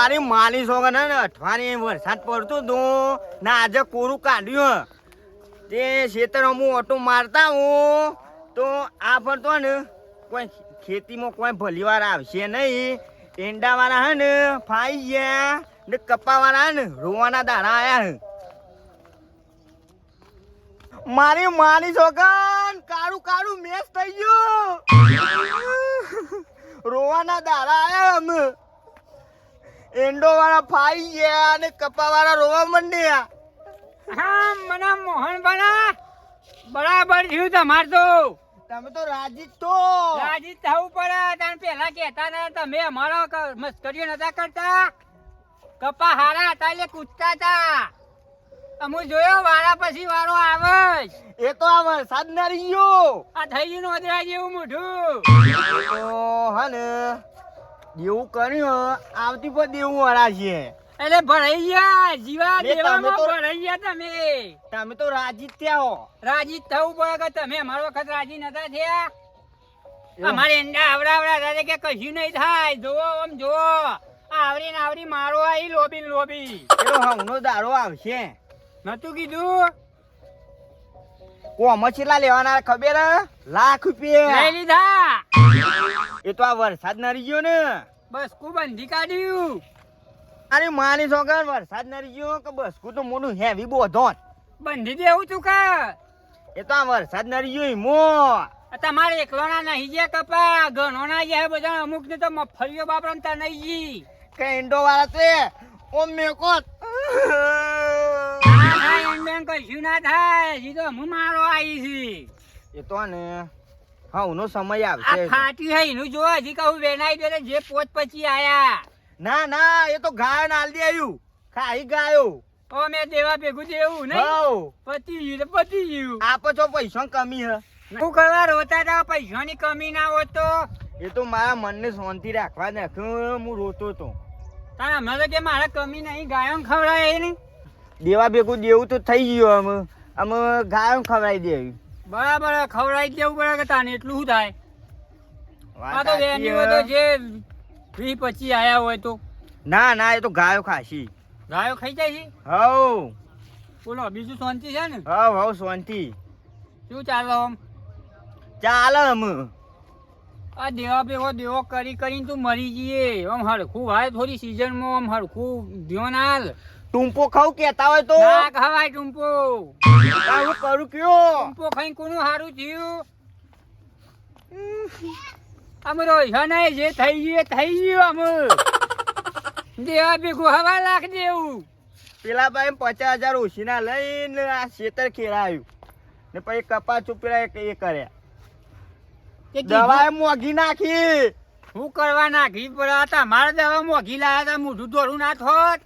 મારી માની સોગન ને અઠવાડિયે વરસાદ પડતો તો ના આજે કોરું કાઢ્યું તે ખેતર હું ઓટો મારતા હું તો આ ફરતો ને કોઈ ખેતીમાં કોઈ ભલીવાર આવશે નહીં. ઈંડાવાળા હે ને ફાઈ ગયા ને કપાવાળા ને રોવાના દાડા આયા હે. મારી માની સોગન કાળું કાળું મેસ થઈ ગયું. રોવાના દાડા આયા અમે. એંડો વાળા ફાઈ ગયા અને કપા વાળા રોવા માંડ્યા. હા મને મોહન બના બરાબર થયું તમાર તો. તમે તો રાજી છો. રાજી થવું પડે. તને પેલા કહેતા ને તમે અમારો મસ્કરીઓ નતા કરતા. કપા હારા હતા એટલે કૂદતા હતા. અમુ જોયો વાળા પછી વાળો આવે. એ તો આ વરસાદ ના રહ્યો. આ થઈ ગયું નોંધરા જેવું મોઢું. હા ને દેવું કર્યું આવતી પર દેવું વાળા છે. એટલે ભરાઈ ગયા જીવા તમે દેવામાં તો- ભરાઈ ગયા તમે. તમે તો રાજી જ થયા હો. રાજી થવું પડે કે તમે અમારો વખત રાજી નતા થયા. અમારે ઈંડા આવડા હતા કે કશું નહીં થાય. જોવો આમ જોવો આવરી ને આવરી મારો આવી લોબી ને લોબી. પેલો હવનો દાડો આવશે. નતું કીધું કોમ કેટલા લેવાના ખબર હે? લાખ લઈ રૂપિયા. લીધા. એ તો આ વરસાદ ના રહ્યો ને. બસ કુ બંધી કાઢ્યું. અરે માની સોગન વરસાદ ના રહ્યો કે બસકું તો મોટું હેવી બોધો. બંધી દેવું તું કે એ તો આ વરસાદ ના રહ્યો ઈમો. તમારે એકલો ના નહીં ગયા કપા ઘણો ના ગયા બધા. અમુક ને તો મફળીઓ બાપરા નહીં જી. કે ઈંડો વાળા તે ઓમ મેકો. કશું ના થાય. સીધો હું મારો આવી છી. એ તો ને હવનો સમય આ આવશે. ફાટી હઈ નું જો હજી કહું વેનાઈ દે જે પોત પછી આયા. ના ના એ તો ગાયો નાલ દે આવ્યું. ખાઈ ગાયો. તો મેં દેવા ભેગું દેવું નહીં. હવ પતી ગયું તો પતી ગયું. આપો છો પૈસા કમી હે. શું કરવા રોતા હતા? પૈસાની કમી ના હોત તો. એ તો મારા મનને શાંતિ રાખવા દે. હું રોતો તો તારા હમણાં તો કે મારા કમી નહીં ગાયો ખવડાય નહીં. દેવા ભેગું દેવું તો થઈ ગયું. અમે ગાયો ખવડાવી દેવી. બરાબર ખવડાવી દેવું પડે કે તાને એટલું શું થાય. આ વાત તો સાચી વેની હે. હોય તો જે 20-25 આયા હોય તો ના ના એ તો ગાયો ખાશી. ગાયો ખાઈ જાય છે. હવ બોલો બીજું શાંતિ છે ને? હવ શાંતિ શું ચાલે આમ? ચાલે અમે. આ દેવા ભેગો દેવો કરીને તું મરી જઈએ. આમ હરખું ભાઈ થોડી સિઝનમાં આમ હરખું ધ્યાન હાલ. ટૂંપો ખાવ કેતા હોય તો ના ખવાય ટૂંપો. હું કરું કયો. ટૂંપો ખાઈને કોનું સારું થયું? અમે રોહન જે થઈ ગયું એ થઈ ગયું. અમે દેવા ભેગું હવા લાખ દેવું. પેલા ભાઈ 50,000 ઓછીના લઈને આ ખેતર ખેરાયું ને પછી કપા ચૂપેલા એ કર્યા. તે દવા મોઘી નાખી. શું કરવા નાખી પડે? આ તમારે દવા મોઘી લાયા હતા. મોઢું દોડું ના થોત.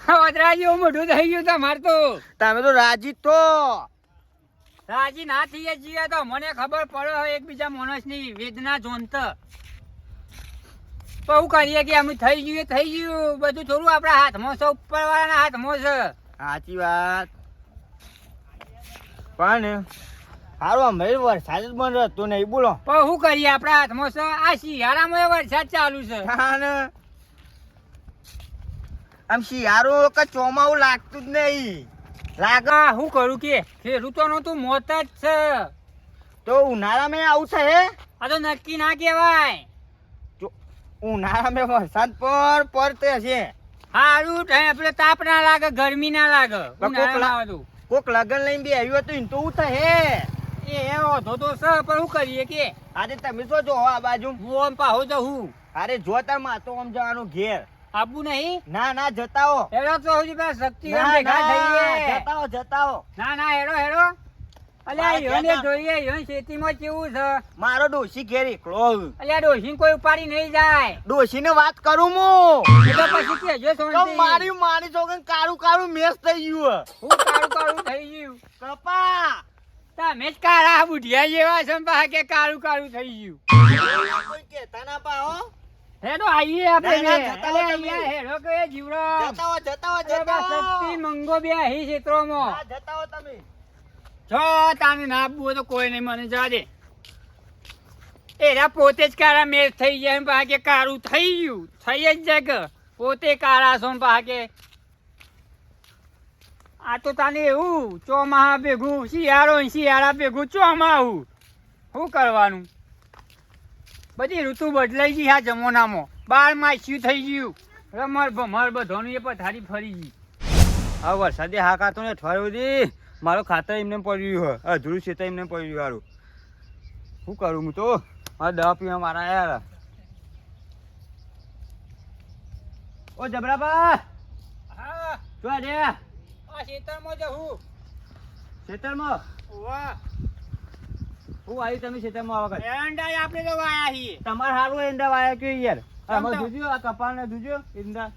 વધરા જેવું મોઢું થઈ ગયું તમારે તો. તમે તો રાજી જ છો. રાજી ના થઈએ જીએ તો મને ખબર પડે હવે એકબીજા માણસની વેદના જોનત. તો શું કરીએ કે અમે થઈ ગયું એ થઈ ગયું. બધું થોડું આપણા હાથમાં છે, ઉપરવાળાના હાથમાં છે. સાચી વાત. પણ સારું અમે વરસાદ જ બંધ રહેતો નહીં. બોલો પણ શું કરીએ આપણા હાથમાં છે. આ શિયાળામાં વરસાદ ચાલુ છે. આમ શિયાળો કે ચોમાવું લાગતું જ નહીં. લાગે આ શું કરું કે ખેડૂતોનું તો મોત જ છે. તો ઉનાળામાં આવું છે હે. આ તો નક્કી ના કહેવાય. ઉનાળામાં વરસાદ પડતે છે. સારું પેલો તાપ ના લાગે, ગરમી ના લાગે. ઉનાળામાં બધું કોક લગન લઈને બે આવ્યું હતું તો હું હે. એ વાંધો તો છે પણ શું કરીએ કે આજે તમે શું જો આ બાજુ હું આમ પાહો જવું. અરે જો તાર માતો આમ જવાનું ઘેર. આબુ નહીં. ના ના જતાઓ. હેડો તો હજી પેલા શક્તિ ના, ભેગા ના, થઈએ. જતાઓ. ના ના હેડો હેડો. અલ્યા ઈયોને જોઈએ. ઈયોને ખેતીમાં કેવું છે. મારો ડોશી ઘેર એકલો. અલ્યા ડોશીને કોઈ ઉપાડી નહીં જાય. ડોશી ને વાત કરું હું. એ તો પછી કેજો તો શાંતિ. મારી છોકરી કાળું કાળું મેસ થઈ ગયું. હું કાળું કાળું થઈ ગયું. કપા તમે જ કાળા બુઢિયા જેવા છો ને પાછા કે કાળું કાળું થઈ ગયું. કોઈ કહેતા ના પા હો. હેડો આવીએ આપણે. ના, ના, જતા હો અલ્યા તમે. અહીંયા હેડો કે જીવડો. જતાઓ. શક્તિ મંગો બે અહીં ક્ષેત્રોમાં. હા, જતાઓ તમે. જો તાને ના આપવું હોય તો કોઈ નહીં, મને જવા દે. એરા પોતે જ કાળા મેચ થઈ જાય ભાગે કાળું થઈ ગયું થઈ જ જાય કે પોતે કાળા છો ને ભાગે આ તો તાને એવું ચોમાહા ભેગું શિયાળો ને શિયાળા ભેગું ચોમાહું શું કરવાનું બધી ઋતુ બદલાઈ ગઈ આ જમાનામાં 12 માસ્યું થઈ ગયું રમર ભમર બધાનું એ પથારી ફરી ગઈ આ વરસાદે હા કાતો ને અઠવાડિયું દી મારો ખાતર એમને પડ્યું હોય અધૂરું છે તો એમને પડ્યું સારું શું કરું હું તો મારા દવા પીવા મારા યાર ઓ જબરાબા હા શું રે આ ખેતરમાં જવું ખેતરમાં વાહ હું આવ્યું તમે ખેતરમાં આ વખત એરંડા આપણે તો વાયા છીએ તમારે સારું એંડા વાયા કે યાર આમાં તમ તો- જોજો આ કપાળને જોજો એંડા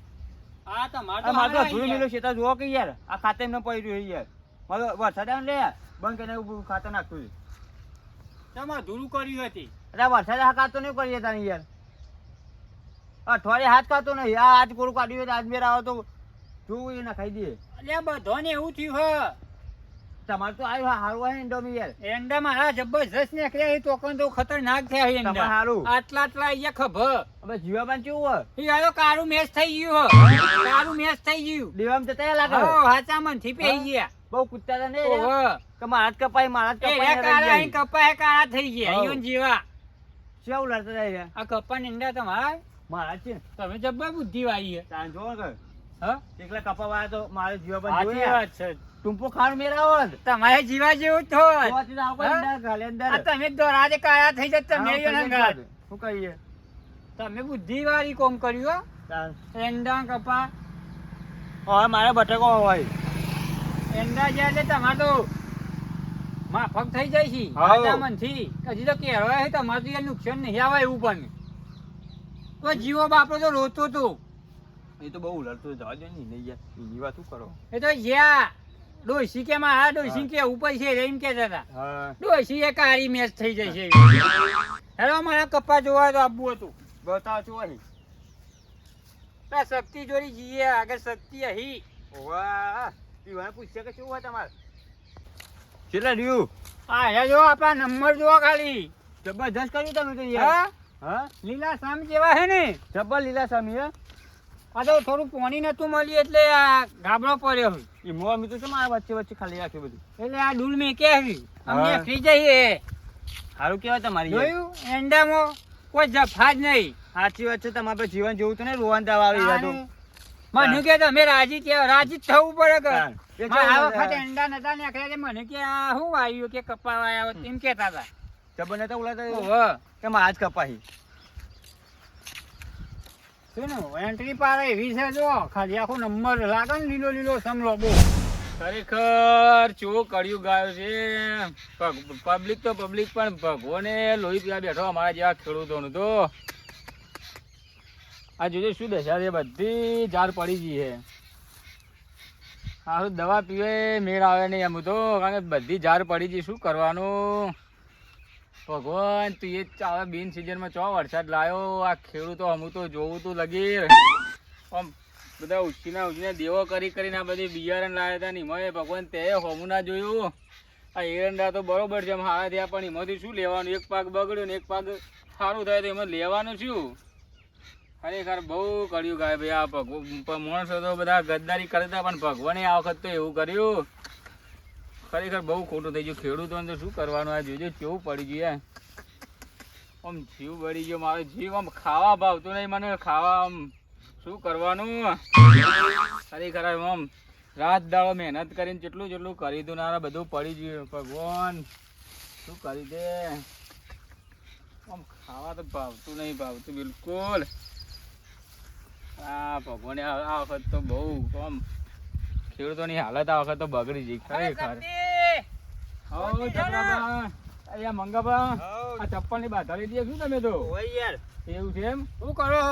હા તમારે આ મારે તો અધૂરું મિલો ખેતર જોવો કે યાર આ ખાતર એમને પડ્યું યાર મારો વરસાદ આવે ને લે બંધ કરીને ઉભું ખાતર નાખતું તમારે ધૂરું કર્યું હતી અરે વરસાદ હા કાતો નહીં કરીએ તાની યાર અઠવાડિયે હાથ કાતો નહીં આ આજ કોરું કાઢ્યું હોય તો આજ મેર આવો તો જોવું એ ના ખાઈ દઈએ એટલે બધાને એવું થયું હ તમારે તો આવ્યું સારું હોય ને ડોમી યાર એંડા મારા જબરજસ્ત નીકળ્યા એ તોકન તો ખતરનાક થયા છે એંડા તમારે હારું. આટલા આટલા અહીંયા ખભ હવે જીવાબાન કેવું હોય ઈ આ તો કાળું મેચ થઈ ગયું હ કાળું મેચ થઈ ગયું દેવામાં તો તૈયાર લાગે હો હાચા મનથી પેઈ ગયા બહુ કૂદતા હતા નહીં ઓહો કે મારા જ કપાય મારા જ એ કપાય કાળા અહીં કપાય કાળા થઈ ગયા હો. ઈયોન જેવા કેવું લડતા હતા યાર આ કપાને એંડા તમારા મારા જ છે તમે જબ્બર બુદ્ધિ વાળી છે તાન જોવો કે હ એકલા કપા વાળા તો મારે જીવાબાન સાચી જોયું વાત છે ટૂંપો ખાવાનું મેરાવો જ તમારે જીવા જેવું જ થોત. જોવાથી તો આવું કોઈ હા? અંદર ઘાલે અંદર. આ તમે દોરાજે કાળા થઈ જત તમે આવું ઈયોન કરી હંગાત. દે. શું કહીએ તમે બુદ્ધિ વાળી કોમ કર્યું હો તાન. એંડા કપા હવે મારે બટેકો હોય એંડા જે એટલે તમારે તો માફક થઈ જાય છે હાઉ. આજામનથી. હજી તો કહેવાય છે તમારે તો યાર નુકસાન નહીં આવે એવું પણ તો જીવો બાપરો તો રોતો તો એ તો બહુ લડતો જવા દે ને નહીં યાર એની વાત શું કરો એ તો જ્યાં ડોશી કે મારા ડોશી કે ઉપર છે એમ કહેતા હતા હા ડોશી એ કાળી મેચ થઈ જાય છે હેલો મારા કપ્પા જોવા તો આપવું હતું બતાવ છો અહીં આ શક્તિ જોડી જઈએ આગળ શક્તિ અહીં વાહ પીવાને પૂછશે કે શું હોય તમારે કેટલા રહ્યું આ હે જો આપણા નંબર જોવા ખાલી જબરજસ્ત કર્યું તમે તો યાર હા હા લીલા સામ જેવા હે ને જબર લીલા સામી હે આ તો થોડું પાણી નતું મળ્યું એટલે આ ગાબડો પડ્યો એ મોવા મી તો છે મારા વચ્ચે વચ્ચે ખાલી રાખ્યું બધું એટલે આ ડૂલ મેં કે અમને હા. ફ્રી જઈએ સારું કેવાય તમારી યાર. જોયું એંડામાં કોઈ જફા જ નહીં સાચી વાત છે તમારે પાસે જીવન જેવું તો ને રોવાન દાવા આવી ગયા તો મને કે તમે રાજી રાજી જ થવું પડે કે તાન. એ મારે આ કેવું વખતે છે? એંડા નતા નીકળ્યા એટલે મને કે આ શું આવ્યું કે કપા આવ્યો એમ કેતા હતા જબર નતા ઉલાતા ઓહો. કે મારા આજ કપાહી શું ને એન્ટ્રી પાડે એવી છે જો ખાલી આખો નંબર લાગે ને લીલો લીલો સમલો બહુ ખરેખર ચો કર્યું ગાયો છે પબ્લિક તો પબ્લિક પણ ભગવાને લોહી પીવા બેઠો અમારા જેવા ખેડૂતોનું તો આ જોજો શું દશા છે બધી ઝાડ પડી ગઈ છે સારું દવા પીવે મેળ આવે નહીં એમ તો કારણ કે બધી ઝાડ પડી ગઈ શું કરવાનું ભગવાન તું એ જ આવે બિન સિઝનમાં ચો વરસાદ લાયો આ ખેડૂતો અમુક તો જોવું તું લગી આમ બધા ઉછીને દેવો કરીને આ બધી બિયારણ લાવ્યા હતા ને એમાં ભગવાન તે હોમું ના જોયું આ એરંડા તો બરોબર છે હારા થયા પણ એમાંથી શું લેવાનું એક પાક બગડ્યો ને એક પાક સારું થાય તો એમાં લેવાનું શું ખરેખર બહુ કર્યું ગાય ભાઈ આ ભગવાન માણસો તો બધા ગદ્દારી કરતા પણ ભગવાને આ વખત તો એવું કર્યું ખરેખર બહુ ખોટું થઈ ગયું ખેડૂતોને તો શું કરવાનું આ જોજો કેવું પડી ગયું આમ જીવ બળી ગયો મારો જીવ આમ ખાવા ભાવતું નહીં મને ખાવા આમ શું કરવાનું ખરેખર આમ રાત દાડો મહેનત કરીને જેટલું જેટલું કરી દઉં ના બધું પડી ગયું ભગવાન શું કરી દે આમ ખાવા તો ભાવતું નહીં ભાવતું બિલકુલ આ ભગવાને આ વખત તો બહુ આમ ખેડૂતોની હાલત આ વખત તો બગડી ગઈ ખરેખર હો ચક્રાબા અહીંયા મંગાબા આ ચપ્પલની બાધા લીધી શું તમે તો હોય યાર એવું છે એમ શું કરો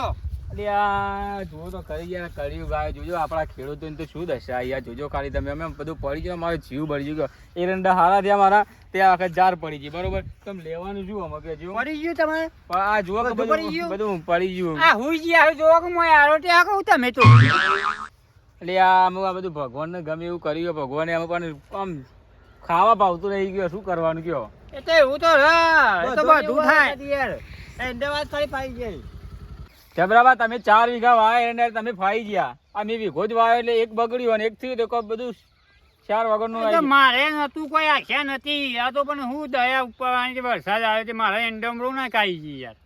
એટલે આ જુઓ તો કરી યાર કર્યું ગાય જોજો આપણા ખેડૂતોને તો શું દશા યાર જોજો ખાલી તમે અમે બધું પડી ગયો મારો જીવ બળી ગયો એરંડા હારા થયા મારા તે આ વખત જાર પડી ગઈ બરોબર તમે લેવાનું શું અમે કે જો પડી ગયું તમે પણ આ જુઓ કે બધું પડી બધું ગયું? બધું પડી ગયું આ હુઈ ગયા જોવો કે મોય આરોટે આ કહું તમે તો એટલે આ અમે આ બધું ભગવાનને ગમે એવું કર્યું ભગવાને અમે પણ આમ ખાવા ભાવતું રહી ગયો શું કરવાનું કયો એ તો એવું તો રે એ તો બધું થાય યાર અમદાવાદ ખાલી ફાઈ જાય. જબરાબા તમે 4 વીઘા વાય અને તમે ફાઈ ગયા. અમે વીઘો જ વાયો એટલે એક બગડ્યું અને એક થયું તો કોઈ બધું 4 વગરનું એ તો આવી મારે નતું કોઈ આશા નથી. આ તો પણ હું દયા ઉપર આની વરસાદ આવ્યો તે મારે એંડમરું ના કાઈ ગઈ યાર.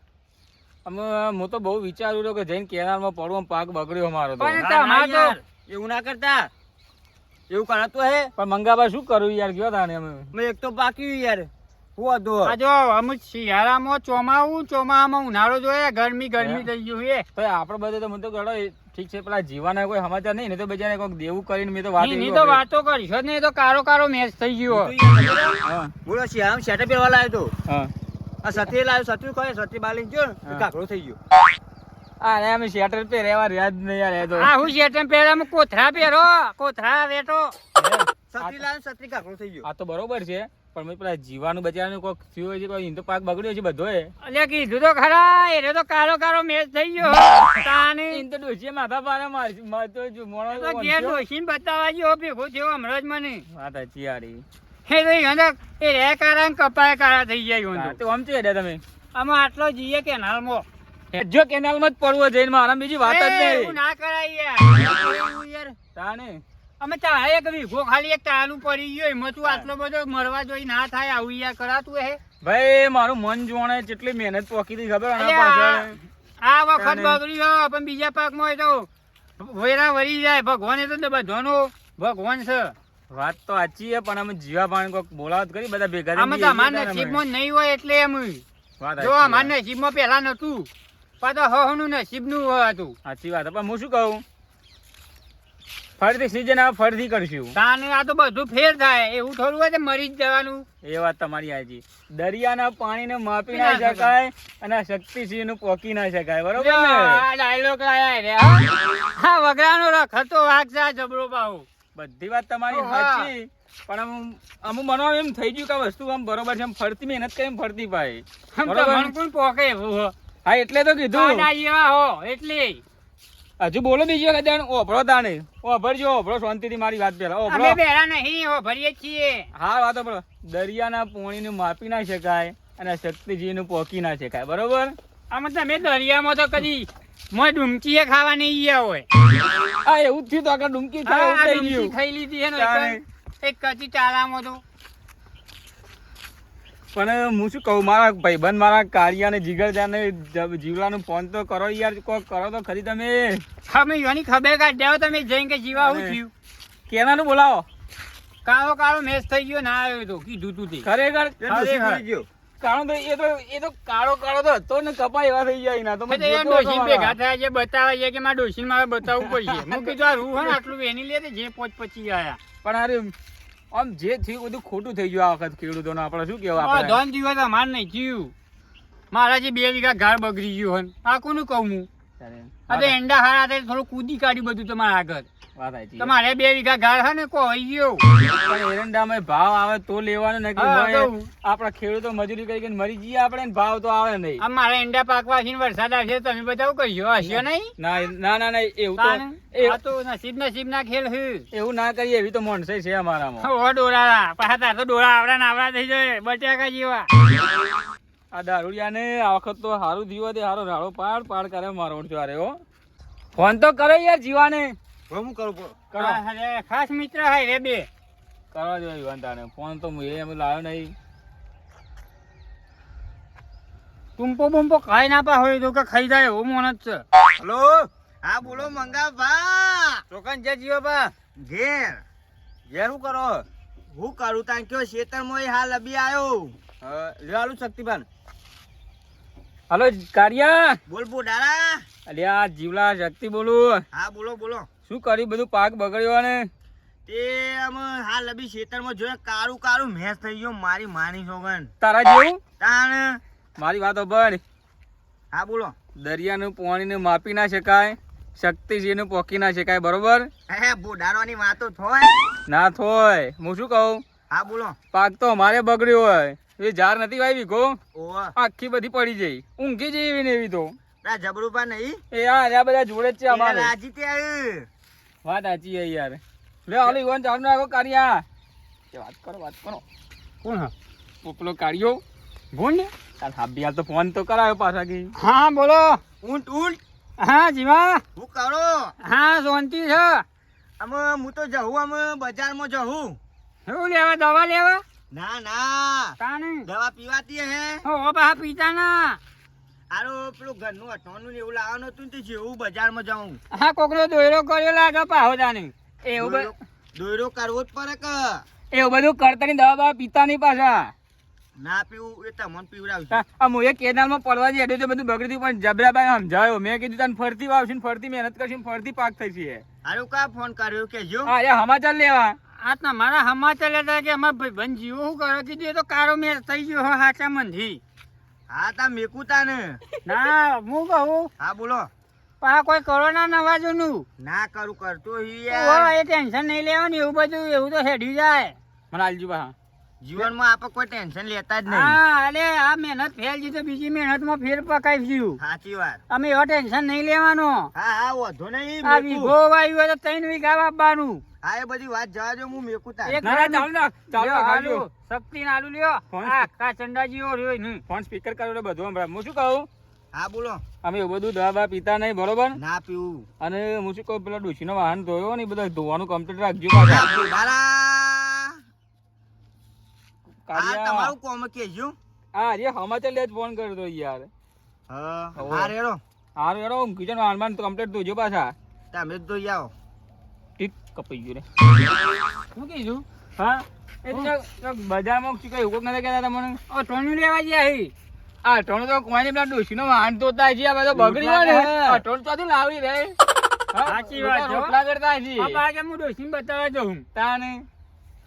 હું તો બહુ વિચારું રહ્યો કે જઈને કેનાલમાં પડવો પાક બગડ્યો મારો તો. પણ તમારે તો એવું ના કરતા, એવું કરાતું હે. પણ મંગાબા શું કરું યાર, ગયો તાને અમે. મેં એક તો બાકી યાર હું હતો. આ જો અમુક શિયાળામાં ચોમાસામાં ઉનાળો જોઈએ, ગરમી થઈ ગયું છે. તો આપણે બધે તો મને તો ગળો ઠીક છે, પેલા જીવાના કોઈ સમાચાર નહીં ને તો બજાને કોઈક દેવું કરીને મેં તો વાત એની તો વાતો કરીશો ને, એ તો કારો મેચ થઈ ગયો. હા બોલો શિયાળામાં શેટર પહેરવા લાવ્યો તો. હા આ સતી લાવ્યો, સતી કહે સતી બાલી ગયો ને હા. કાકડો થઈ ગયો. અરે અમે શેટર પે રહેવા રહ્યા જ નહીં યાર. એ તો આ હું શેટમ પહેરામાં કોથરા પહેરો, કોથરા વેટો. સતી લાવ્યો, સતી કાકડો થઈ ગયો. આ તો બરોબર છે, પણ મેં પેલા જીવાનું બજારનું કોઈક થયું હોય છે, કોઈ ઈંધો પાક બગડ્યો છે બધો એ. અલ્યા કીધું તો ખરા, એને તો કારો મેચ થઈ ગયો. તાને ઈન તો ડોશીએ માથા પારે મારતો જો મોણો તો ઘેર ડોશીને બતાવવા ગયો, ભેગો થયો હમણાં જ મને. વાત સાચી યારી. હે તો ઈંધો એ રે કારા ને કપાય કારા થઈ જાય ઈંધો. તો આમ છે હેડ્યા તમે. આમાં આટલો જઈએ કેનાલમાં. જો કેનાલમાં જ પડવો જઈને મારા બીજી વાત જ એ, એવું નહીં. ના કરાય યાર. યાર તાને અમે તારે એક વીઘો ખાલી એક તાલું પડી ગયો, એમાં તું આટલો બધો મરવા જોઈ ના થાય આવું યાર કરાતું હે. ભાઈ મારું મન જોણે જેટલી મહેનત પોકી હતી ખબર આના અલ્યા, પાછળ. આ વખત તાને. બગડ્યો પણ બીજા પાકમાં હોય તો વેરા વળી જાય. ભગવાન એ તો બધાનો ભગવાન છે. વાત તો સાચી છે, પણ અમે જીવા પાણી કોઈક બોલાવત કરી બધા ભેગા આમાં તો અમારા નસીબમાં નહીં હોય એટલે એમ. વાત જો અમારા નસીબમાં પેલા નતું, પાછા હનું નસીબનું હતું. સાચી વાત. પણ હું શું કહું, ફરીથી સીઝન આવે ફરીથી કરશું. તાને આ તો બધું ફેર થાય, એવું થોડું હોય તો મરી જ જવાનું. એ વાત તમારી સાચી. દરિયાના પાણીને માપી ના શકાય અને શક્તિસિંહ નું પોકી ના શકાય, બરોબર ને? આ ડાયલોગ લાયા રે હા. વગડાનો રખતો વાઘ છે આ જબરો પાહો. બધી વાત તમારી ઓહા. સાચી, પણ અમુક મનમાં એમ થઈ ગયું કે આ વસ્તુ આમ બરોબર છે, આમ ફરતી મહેનત કરીને ફરતી પાય. આમ તો બરોબર. મન કોણ પોકે એવું હો. હા એટલે તો કીધું. આડા જેવા હો એટલે. હજુ બોલો બીજી વખત જાણ ઓભળો તાણે. ઓભળજો, ઓભળો શાંતિથી મારી વાત પેલા અમે ઓભળો. બેરા નહીં હો ભરીએ જ છીએ. હા વાત ઓભળો. દરિયાના પાણીને માપી ના શકાય અને શક્તિજીનું પોકી ના શકાય, બરોબર? આમાં તમે દરિયામાં તો કદી મોય ડુમકીએ ખાવા નહીં ગયા હોય. હા એવું જ થયું તો આગળ ડુમકી આ થાય એવું થઈ ડુમકી ગયું. ખાઈ લીધી હે ને તાણે. એક કચી ચાલામાં તો. પણ હું શું કહું, મારા ભાઈબંધ મારા કાળિયાને જીગરજાને જીવલાનું ફોન તો કરો યાર, કોક કરો તો ખરી તમે. અમે યોની ખબર કાઢ દેવો તમે જઈને કે જીવા હું થયું. કેનાનું બોલાવો. કાળો મેચ થઈ ગયો ના આવ્યો તો કીધું તું તે. ખરેખર એ ડોશી ભૂલી ગયો. કાળો તો એ તો કાળો તો હતો ને, કપા એવા થઈ જાય ના તો એ તો એ ડોશી ભેગા થયા છે, બતાવે છે કે મારા ડોશીને મારે બતાવવું પડશે. હું કીધું આ રૂ હે ને આટલું વેની લે જે 5-25 આયા. પણ અરે આમ જે થયું બધું ખોટું થઈ ગયું આ વખત ખેડૂતોને. આપણે શું કેવું આપણે? ધન દિવસ અમાર નહીં થયું. મારા જે 2 વીઘા ઘર બગડી ગયું હન આ કોનું કહું હું. આ તો એંડા હારા થાય થોડું કૂદી કાઢ્યું બધું તમારા આગળ. વાત સાચી. તમારે 2 વીઘા ઘર હે ને કોઈ ગયો. પણ એરંડામાં ભાવ આવે તો લેવાનો ને કે હા, મોય તો. આપણા ખેડૂતો મજૂરી કરીને મરી જઈએ આપણે ને ભાવ તો આવે નહીં. આ મારા એંડા પાકવા છે ને વરસાદ આવશે તમે બધા શું કરશો? હશો નહીં? ના ના ના એવું તાને? તો આ તો નસીબ ના ખેલ છે. એવું ના કરીએ, એવી તો મોણસાઈ છે અમારામાં. ઓ ડોરા પાછા તાર તો ડોરા આવડા ને આવડા થઈ જાય બટાકા જેવા. આ દારૂડિયાને આ વખત તો સારું થયું હોય તે સારો રાડો પાડ કરે મારો અરે હો. ફોન તો કરો યાર જીવાને. હવે હું કરું કરો. હા, અરે ખાસ મિત્ર હાય રે બે. કરવા જોઈએ યુવાનતાને. ફોન તો હું એમ લાવ્યો નહીં. ટુંપો બુંપો ખાઈ ના પા હોય તો કે ખાઈ જાય એવું મોન જ છે. હલો. હા બોલો મંગા ભા. ચોકન જે જીવો બા. ઘેર શું કરો? હું કરું તાં કયો ખેતરમાં હાલ અભી આવ્યો. લેવાલું શક્તિભાન. હલો કારિયા. બોલ બોડારા. અલ્યા જીવલા શક્તિ બોલું. હા બોલો બોલો. શું કર્યું, બધું પાક બગડ્યો ને? તે આમ હાલ અભી ખેતરમાં જોયે કાળું મેસ થઈ ગયો મારી માની સોગન. તારા જેવું? તાણ. મારી વાત સાંભળ. હા બોલો. દરિયાનું પાણીને માપી ના શકાય, શક્તિજીનું પોકી ના શકાય, બરોબર? હે બોડારોની વાતો થોય. ના થોય. હું શું કહું, હા બોલો. પાક તો અમારે બગડ્યો હોય. એ ઝાર નથી વાવી કો, ઓવા. આખી બધી પડી જઈ, ઊંઘી જઈ એવી ને એવી તો. ના જબરૂપા નહીં. એ આ બધા જોડે જ છે અમારે. રાજી તે આવ્યું. વાત સાચી છે યાર. લે હાલો યુવાન ચાલુ રાખો કારિયા. વાત કરો. કોણ હા? પોપલો કાઢ્યો ભૂંડ તાર હાબી હાલ તો ફોન તો કરાયો પાછા કે હા બોલો ઊંટ ઊંટ હા જીવા હું કરો હા શાંતિ છે અમે હું તો જવું અમે બજારમાં જવું શું લેવા દવા લેવા ના ના તાણી દવા પીવાતી હે હો બા પીતા ના આરો પેલું ઘરનું અઠવાનું ને એવું લાવવાનું હતું ને તે જેવું બજારમાં જાઉં હા કોકનો દોયરો કર્યો લાગે પાહો તાની એવું દોયરો કરવો જ પડે કે એવું બધું કરતા ની દવા બવા પીતા નહીં પાછા ના પીવું એ તમને પીવડાવશું આ હું એ કેનાલમાં પડવા જઈ એટલે તો બધું બગડી પણ જબરાબાઈ સમજાયો મેં કીધું તને ફરતી વાવશે ને ફરતી મહેનત કરશે ને ફરતી પાક થઈ છે આરો કા ફોન કર્યો કેજો હા એ સમાચાર લેવા આ તમારા સમાચાર લેતા કે અમાર ભાઈબંધ જીવો શું કરે કીધું એ તો કારો મેચ થઈ ગયો હો હાચા મનથી હા તા મેકુતા ને ના હું કહું હા બોલો પા કોઈ કોરોના નવાજોનું ના કરું કરતો એ ટેન્શન નહીં લેવાનું એવું બધું એવું તો હેડ્યું જાય મને આલજુ બા જીવનમાં આપણે કોઈ ટેન્શન લેતા જ નહીં હા અરે આ મહેનત ફેલ છે તો બીજી મહેનતમાં ફેર પકાવીશું સાચી વાત અમે એવો ટેન્શન નહીં લેવાનો હા હા વધો નહીં આ મેકું. વીઘો વાયુ હોય તો 3 વીઘા વાપવાનું હા એ બધી વાત જવા દો હું મેકુતા એક ના, ના, ચાલુ રાખ, ચાલુ લ્યો, રાખ, આલુ. આલુ. શક્તિ આલુ લ્યો ફોન હા કાચંડાજીઓ રહ્યો નહીં ફોન સ્પીકર કરો બધું હમણાં હું શું કહું હા બોલો અમે એવું બધું દવા બવા પીતા નહીં બરોબર ના પીવું અને હું શું કહું પેલા ડોશીનો વાહન ધોયો ને એ બધા ધોવાનું કમ્પ્લીટ રાખજો પાછા બારા હા કાઢ્યા. તમારું કોમ કેજો હા જે સમાચાર લે જ ફોન કર્યો તો યાર હા હા રેડો હારું યાર હું કિચન વાહન કમ્પ્લીટ ધોજો પાછા તમે જ જોઈ આવો ઠીક કપાઈ ગયું રે શું કીધું હા એ તો બજારમાં શું કહ્યું કોક નથી કહેતા તમને ઓ ટોનું લેવા ગયા હી આ ટોણ તો કોઈ પેલા ડોશીનો વાહન ધોતા છે આ બધો બગડી ગયો ને આ ટોણ ચોથી લાવડી રે સાચી વાત છે. રોટલા કરતા છે આ બાજુ હું ડોશીને બતાવવા જઉં તાને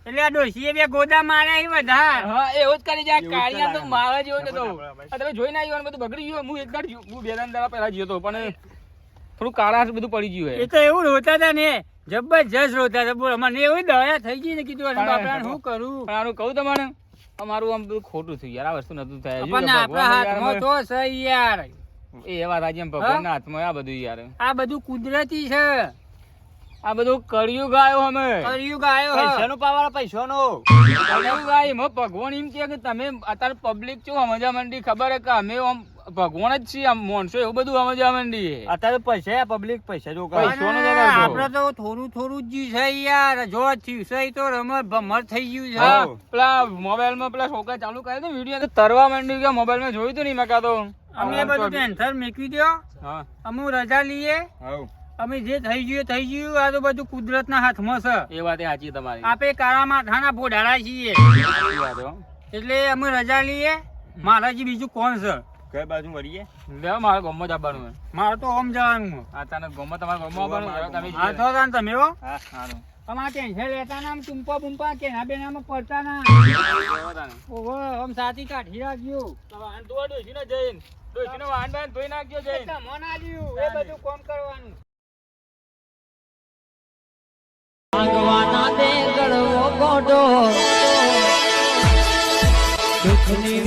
એટલે આ ડોશીએ બે ગોદા માર્યા હી વધાર હા એવું જ કરી જાય કાળિયા તો મારા જેવો જ હતો આ તમે જોઈ ના આવ્યો ને બધું બગડી ગયું હું એકવાર હું બે ત્રણ દાડા પહેલા ગયો હતો પણ થોડું કાળા બધું પડી ગયું એ તો એવું રોતા હતા ને જબરજસ્ત રોતા હતા બોલ મને એવી દયા થઈ ગઈ ને કીધું અરે બાપરાને શું કરું પણ આનું કહું તમને અમારું આમ બધું ખોટું થયું યાર આ વસ્તુ નતું થાય પણ આપણા હાથમાં તો છે યાર એ વાત આજે એમ ભગવાનના હાથમાં આ બધું યાર આ બધું કુદરતી છે આ બધું કળિયુગ આવ્યો અમે કળિયુગ આવ્યો છે. પૈસાનો પાવાળા પૈસાનો કળિયુગ આવ્યો એમાં ભગવાન એમ કહે કે તમે અત્યારે પબ્લિક છો સમજવા માંડી ખબર હે કે અમે આમ ભગવાન જ છીએ આમ માણસો એવું બધું સમજવા માંડી અત્યારે પૈસા પબ્લિક પૈસા જો પૈસાનો અને જવાબ આપણે તો થોડું થોડું જ જ્યું છે યાર જો થયું છે ઈ તો રમત ભમર થઈ ગયું છે હા પેલા મોબાઈલમાં પેલા છોકરા ચાલુ કરે તો વિડીયો તો તરવા માંડ્યું કે મોબાઈલમાં જોયું તો નહીં મેં કાં તો અમે એ બધું ટેન્શન મેકવી દો હા અમે રજા લઈએ હા અમે જે થઈ ગયું આ તો બધું કુદરતના હાથમાં છે એ વાત એ સાચી તમારી આપણે કાળા માથાના ભોડાળા છીએ સાચી વાત હો એટલે અમે રજા લઈએ મારાજી બીજું કોણ છે કઈ બાજુ મળીએ લેવા મારા ગામમાં જ આવવાનું હોય મારે તો ઓમ જવાનું છે. અચાનક ગામમાં તમારા ગામમાં આવવાનું તમે હા તો તાન તમે હો હા સારું તમારે ટેન્શન લેતા ના આમ ટૂંપા બુંપા કે ના બેનામાં પડતા ના ઓહો આમ સાથી કાઢી રાખજો વાહન ધોવા ડોશીને જઈને ડોશીનો વાહન બાહન ધોઈ નાખજો જઈને મન આલ્યું એ બધું કામ કરવાનું ભગવાના દે ગળવો ગોડો દુઃખની